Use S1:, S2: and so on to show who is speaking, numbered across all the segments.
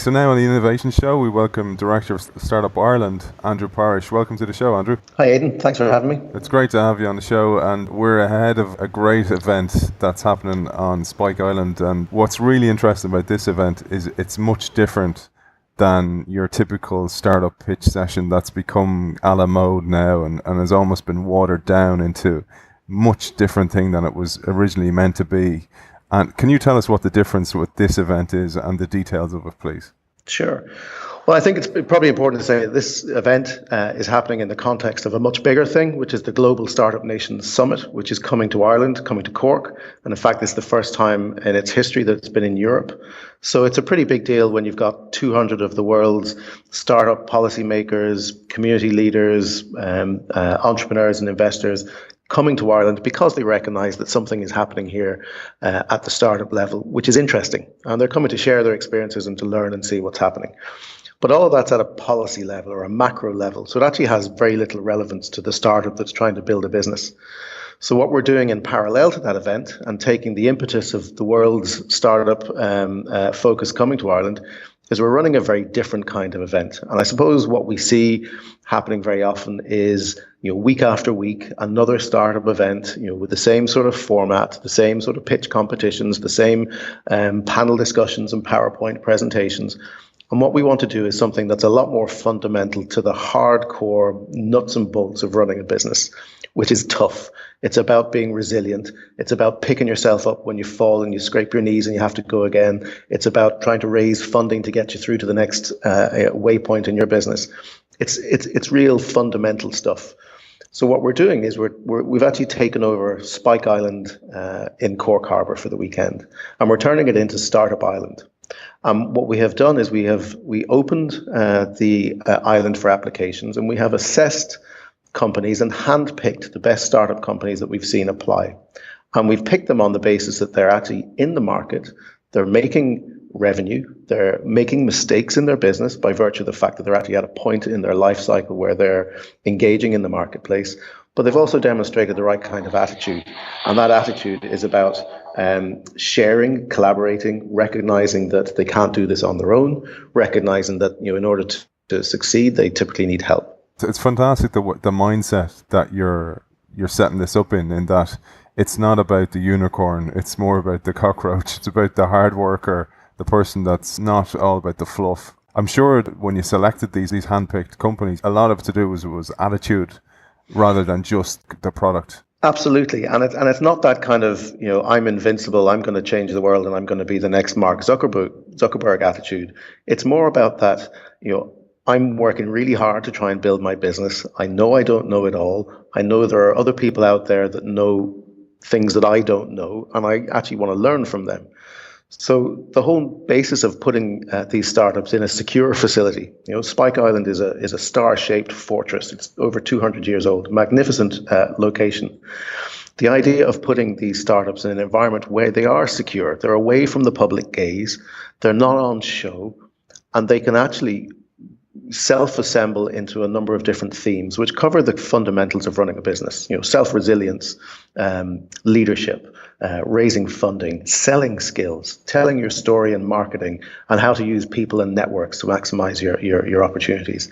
S1: So now on the Innovation Show, we welcome Director of Startup Ireland, Andrew Parish. Welcome to the show, Andrew.
S2: Hi, Aidan. Thanks for having me.
S1: It's great to have you on the show, and we're ahead of a great event that's happening on Spike Island. And what's really interesting about this event is it's much different than your typical startup pitch session that's become a la mode now and has almost been watered down into much different thing than it was originally meant to be. And can you tell us what the difference with this event is and the details of it, please?
S2: Sure. Well, I think it's probably important to say that this event is happening in the context of a much bigger thing, which is the Global Startup Nations Summit, which is coming to Ireland, coming to Cork. And in fact, it's the first time in its history that it's been in Europe. So it's a pretty big deal when you've got 200 of the world's startup policymakers, community leaders, entrepreneurs and investors coming to Ireland because they recognise that something is happening here at the startup level, which is interesting. And they're coming to share their experiences and to learn and see what's happening. But all of that's at a policy level or a macro level. So it actually has very little relevance to the startup that's trying to build a business. So what we're doing in parallel to that event and taking the impetus of the world's startup focus coming to Ireland is we're running a very different kind of event. And I suppose what we see happening very often is, week after week, another startup event, with the same sort of format, the same sort of pitch competitions, the same panel discussions and PowerPoint presentations. And what we want to do is something that's a lot more fundamental to the hardcore nuts and bolts of running a business, which is tough. It's about being resilient. It's about picking yourself up when you fall and you scrape your knees and you have to go again. It's about trying to raise funding to get you through to the next waypoint in your business. It's real fundamental stuff. So what we're doing is we've actually taken over Spike Island in Cork Harbour for the weekend, and we're turning it into Startup Island. What we have done is we opened the island for applications, and we have assessed companies and handpicked the best startup companies that we've seen apply. And we've picked them on the basis that they're actually in the market, they're making revenue, they're making mistakes in their business by virtue of the fact that they're actually at a point in their life cycle where they're engaging in the marketplace, but they've also demonstrated the right kind of attitude. And that attitude is about sharing, collaborating, recognizing that they can't do this on their own, recognizing that in order to succeed, they typically need help.
S1: It's fantastic the mindset that you're setting this up in that it's not about the unicorn, it's more about the cockroach. It's about the hard worker, the person that's not all about the fluff. I'm sure that when you selected these handpicked companies, a lot of it to do was attitude rather than just the product.
S2: Absolutely, and it's not that kind of I'm invincible, I'm going to change the world, and I'm going to be the next Mark Zuckerberg attitude. It's more about that I'm working really hard to try and build my business. I know I don't know it all. I know there are other people out there that know things that I don't know, and I actually want to learn from them. So the whole basis of putting these startups in a secure facility, Spike Island is a star-shaped fortress. It's over 200 years old, magnificent location. The idea of putting these startups in an environment where they are secure, they're away from the public gaze, they're not on show, and they can actually self-assemble into a number of different themes which cover the fundamentals of running a business, self-resilience, leadership, raising funding, selling skills, telling your story and marketing, and how to use people and networks to maximize your opportunities.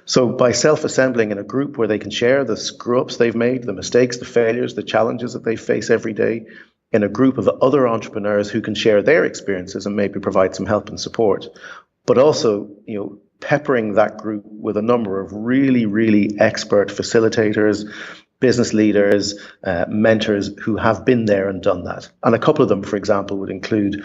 S2: So by self-assembling in a group where they can share the screw-ups they've made, the mistakes, the failures, the challenges that they face every day, in a group of other entrepreneurs who can share their experiences and maybe provide some help and support, but also, peppering that group with a number of really, really expert facilitators, business leaders, mentors who have been there and done that. And a couple of them, for example, would include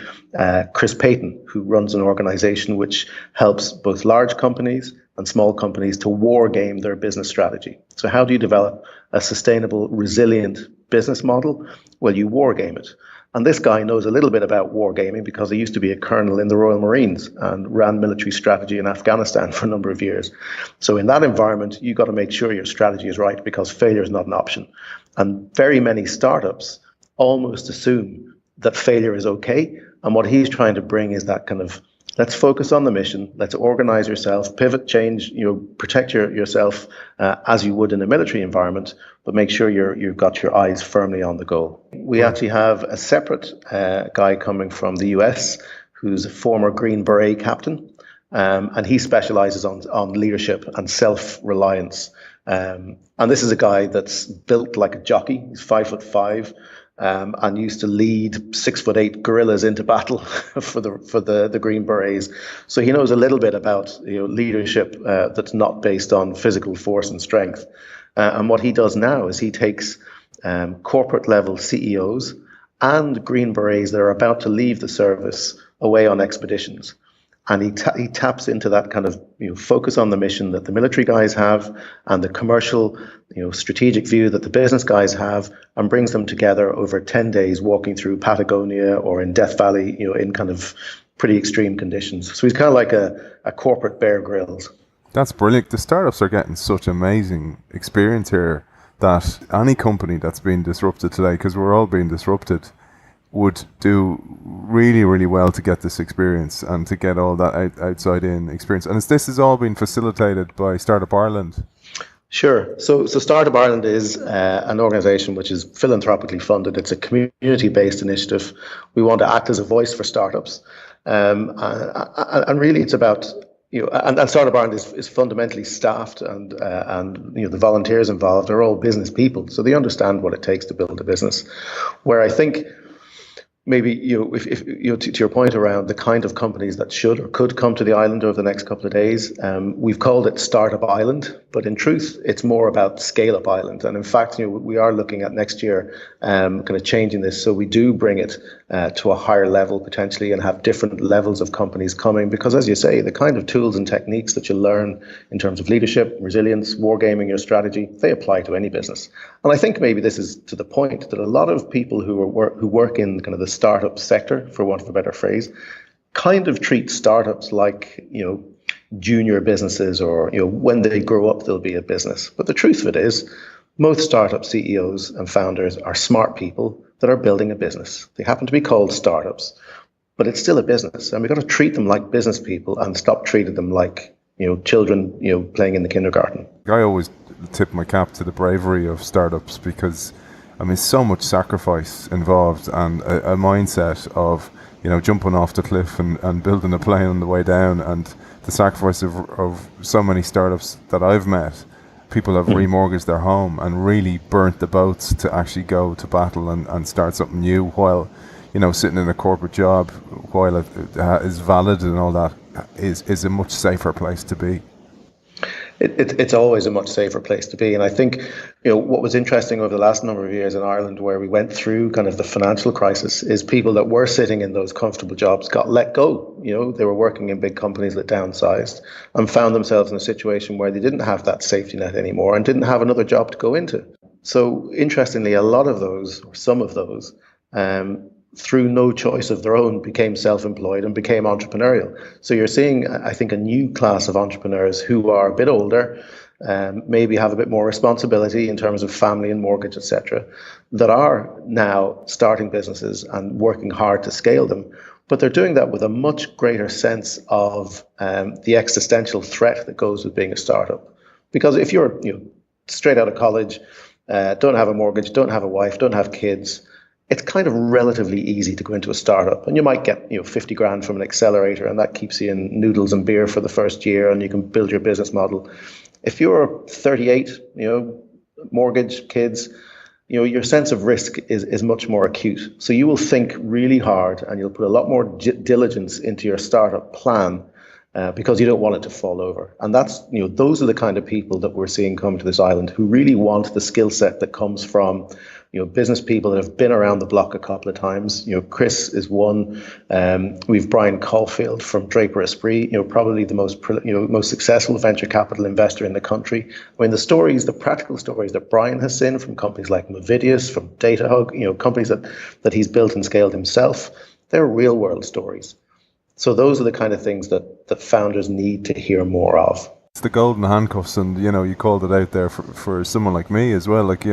S2: Chris Payton, who runs an organization which helps both large companies and small companies to war game their business strategy. So how do you develop a sustainable, resilient business model? Well, you war game it. And this guy knows a little bit about wargaming because he used to be a colonel in the Royal Marines and ran military strategy in Afghanistan for a number of years. So in that environment, you've got to make sure your strategy is right because failure is not an option. And very many startups almost assume that failure is okay. And what he's trying to bring is that kind of, let's focus on the mission, let's organize yourself, pivot, change, protect yourself as you would in a military environment, but make sure you've got your eyes firmly on the goal. We actually have a separate guy coming from the US who's a former Green Beret captain, and he specializes on leadership and self-reliance. And this is a guy that's built like a jockey. He's 5'5", and used to lead 6'8" gorillas into battle for the Green Berets. So he knows a little bit about leadership that's not based on physical force and strength. And what he does now is he takes corporate level CEOs and Green Berets that are about to leave the service away on expeditions. And he taps into that kind of focus on the mission that the military guys have and the commercial, strategic view that the business guys have, and brings them together over 10 days walking through Patagonia or in Death Valley, in kind of pretty extreme conditions. So he's kind of like a corporate Bear Grylls.
S1: That's brilliant. The startups are getting such amazing experience here that any company that's been disrupted today, because we're all being disrupted, would do really, really well to get this experience and to get all that outside-in experience. And this has all been facilitated by Startup Ireland.
S2: Sure. So Startup Ireland is an organisation which is philanthropically funded. It's a community-based initiative. We want to act as a voice for startups. And really it's about, and Startup Ireland is fundamentally staffed, and the volunteers involved are all business people. So they understand what it takes to build a business. Where I think maybe if to your point around the kind of companies that should or could come to the island over the next couple of days, we've called it Startup Island, but in truth, it's more about Scale Up Island. And in fact, we are looking at next year kind of changing this, so we do bring it to a higher level potentially, and have different levels of companies coming. Because as you say, the kind of tools and techniques that you learn in terms of leadership, resilience, wargaming your strategy, they apply to any business. And I think maybe this is to the point that a lot of people who work in kind of the startup sector, for want of a better phrase, kind of treat startups like, junior businesses, or, when they grow up, they'll be a business. But the truth of it is, most startup CEOs and founders are smart people that are building a business. They happen to be called startups, but it's still a business. And we've got to treat them like business people and stop treating them like, children, playing in the kindergarten.
S1: I always tip my cap to the bravery of startups, because so much sacrifice involved, and a mindset of, jumping off the cliff and building a plane on the way down, and the sacrifice of so many startups that I've met. People have remortgaged their home and really burnt the boats to actually go to battle and start something new, while, sitting in a corporate job, while it is valid and all that, is a much safer place to be.
S2: It's always a much safer place to be. And I think, what was interesting over the last number of years in Ireland, where we went through kind of the financial crisis, is people that were sitting in those comfortable jobs got let go. They were working in big companies that downsized and found themselves in a situation where they didn't have that safety net anymore and didn't have another job to go into. So interestingly, a lot of those, or some of those, through no choice of their own, became self-employed and became entrepreneurial. So you're seeing, I think, a new class of entrepreneurs who are a bit older, maybe have a bit more responsibility in terms of family and mortgage, etc., that are now starting businesses and working hard to scale them. But they're doing that with a much greater sense of the existential threat that goes with being a startup. Because if you're straight out of college, don't have a mortgage, don't have a wife, don't have kids, it's kind of relatively easy to go into a startup, and you might get 50 grand from an accelerator, and that keeps you in noodles and beer for the first year, and you can build your business model. If you're 38, mortgage, kids, your sense of risk is much more acute. So you will think really hard, and you'll put a lot more diligence into your startup plan, because you don't want it to fall over. And that's, those are the kind of people that we're seeing come to this island, who really want the skill set that comes from business people that have been around the block a couple of times. Chris is one. We've Brian Caulfield from Draper Esprit, probably the most successful venture capital investor in the country. The practical stories that Brian has seen from companies like Movidius, from DataHug, companies that he's built and scaled himself, they're real world stories. So those are the kind of things that founders need to hear more of.
S1: It's the golden handcuffs, and you called it out there for someone like me as well. Like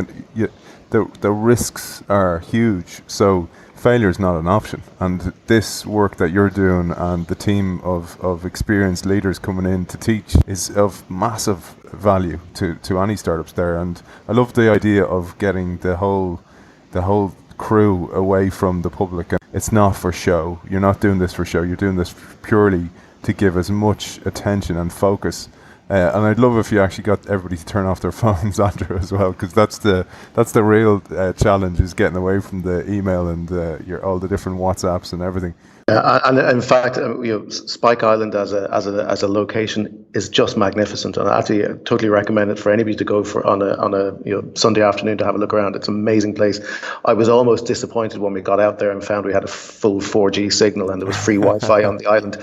S1: the risks are huge, so failure is not an option. And this work that you're doing and the team of experienced leaders coming in to teach is of massive value to any startups there. And I love the idea of getting the whole crew away from the public. It's not for show. You're not doing this for show. You're doing this purely to give as much attention and focus. And I'd love if you actually got everybody to turn off their phones, Andrew, as well, because that's the real challenge, is getting away from the email and all the different WhatsApps and everything.
S2: And in fact, Spike Island as a location is just magnificent, and I actually totally recommend it for anybody to go for on a Sunday afternoon to have a look around. It's an amazing place. I was almost disappointed when we got out there and found we had a full 4G signal and there was free Wi-Fi on the island.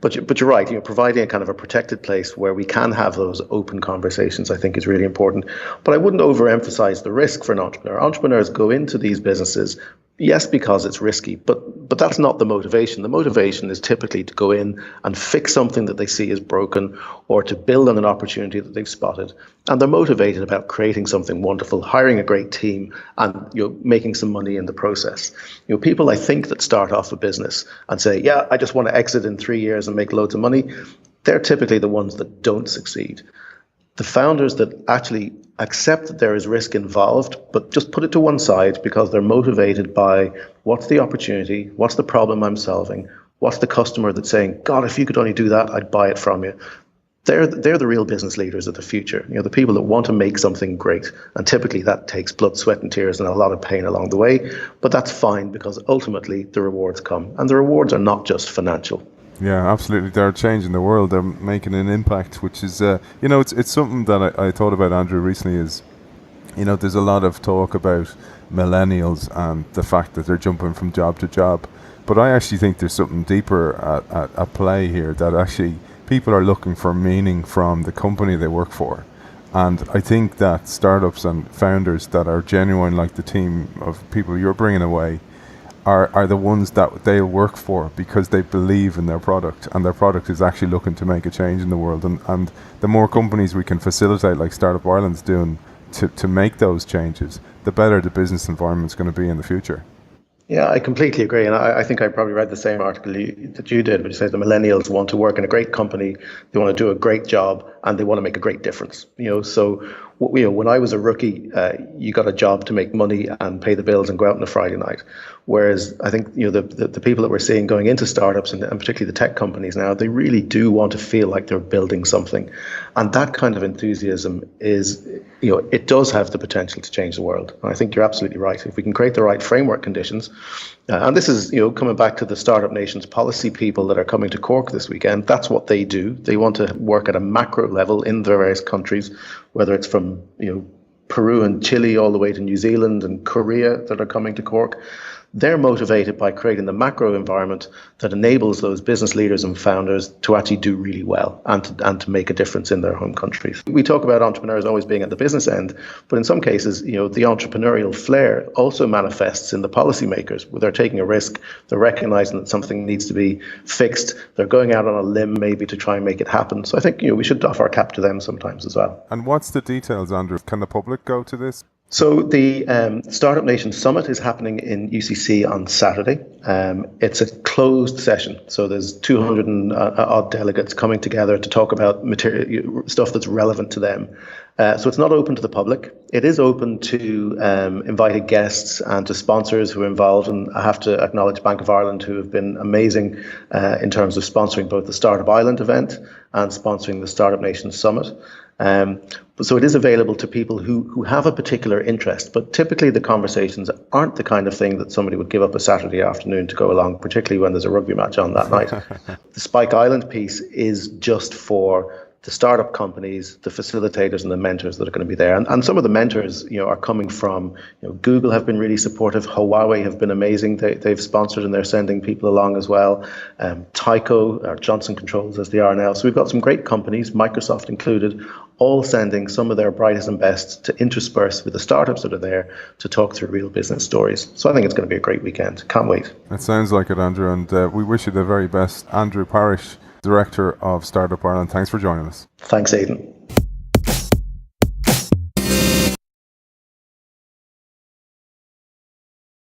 S2: But you're right. Providing a kind of a protected place where we can have those open conversations, I think, is really important. But I wouldn't overemphasize the risk for an entrepreneur. Entrepreneurs go into these businesses, yes, because it's risky, but that's not the motivation. The motivation is typically to go in and fix something that they see as broken, or to build on an opportunity that they've spotted. And they're motivated about creating something wonderful, hiring a great team, and making some money in the process. People, I think, that start off a business and say, yeah, I just want to exit in 3 years and make loads of money, they're typically the ones that don't succeed. The founders that actually accept that there is risk involved, but just put it to one side because they're motivated by what's the opportunity, what's the problem I'm solving, what's the customer that's saying, God, if you could only do that, I'd buy it from you. They're the real business leaders of the future. The people that want to make something great. And typically that takes blood, sweat and tears and a lot of pain along the way. But that's fine because ultimately the rewards come. And the rewards are not just financial.
S1: Yeah, absolutely. They're changing the world. They're making an impact, which is, it's something that I thought about, Andrew, recently is, there's a lot of talk about millennials and the fact that they're jumping from job to job. But I actually think there's something deeper at play here, that actually people are looking for meaning from the company they work for. And I think that startups and founders that are genuine, like the team of people you're bringing away, are the ones that they'll work for because they believe in their product, and their product is actually looking to make a change in the world. And the more companies we can facilitate, like Startup Ireland's doing, to make those changes, the better the business environment's going to be in the future.
S2: Yeah, I completely agree. And I think I probably read the same article that you did, which says the millennials want to work in a great company, they want to do a great job, and they want to make a great difference. So when I was a rookie, you got a job to make money and pay the bills and go out on a Friday night. Whereas I think the people that we're seeing going into startups and particularly the tech companies now, they really do want to feel like they're building something. And that kind of enthusiasm is, it does have the potential to change the world. And I think you're absolutely right. If we can create the right framework conditions, and this is, coming back to the Startup Nation's policy people that are coming to Cork this weekend, that's what they do. They want to work at a macro level in the various countries, whether it's from, Peru and Chile all the way to New Zealand and Korea that are coming to Cork. They're motivated by creating the macro environment that enables those business leaders and founders to actually do really well and to make a difference in their home countries. We talk about entrepreneurs always being at the business end, but in some cases, the entrepreneurial flair also manifests in the policymakers, where they're taking a risk, they're recognizing that something needs to be fixed, they're going out on a limb maybe to try and make it happen. So I think we should doff our cap to them sometimes as well.
S1: And what's the details, Andrew? Can the public go to this?
S2: So the Startup Nation Summit is happening in UCC on Saturday. It's a closed session, so there's 200 and odd delegates coming together to talk about stuff that's relevant to them. So it's not open to the public. It is open to invited guests and to sponsors who are involved. And I have to acknowledge Bank of Ireland, who have been amazing in terms of sponsoring both the Startup Island event and sponsoring the Startup Nation Summit. So it is available to people who have a particular interest, but typically the conversations aren't the kind of thing that somebody would give up a Saturday afternoon to go along, particularly when there's a rugby match on that night. The Spike Island piece is just for the startup companies, the facilitators and the mentors that are going to be there. And some of the mentors, are coming from, Google have been really supportive. Huawei have been amazing. They've sponsored and they're sending people along as well. Tyco, or Johnson Controls as they are now. So we've got some great companies, Microsoft included, all sending some of their brightest and best to intersperse with the startups that are there to talk through real business stories. So I think it's going to be a great weekend. Can't wait.
S1: It sounds like it, Andrew, and we wish you the very best. Andrew Parish, Director of Startup Ireland, thanks for joining us.
S2: Thanks, Aidan.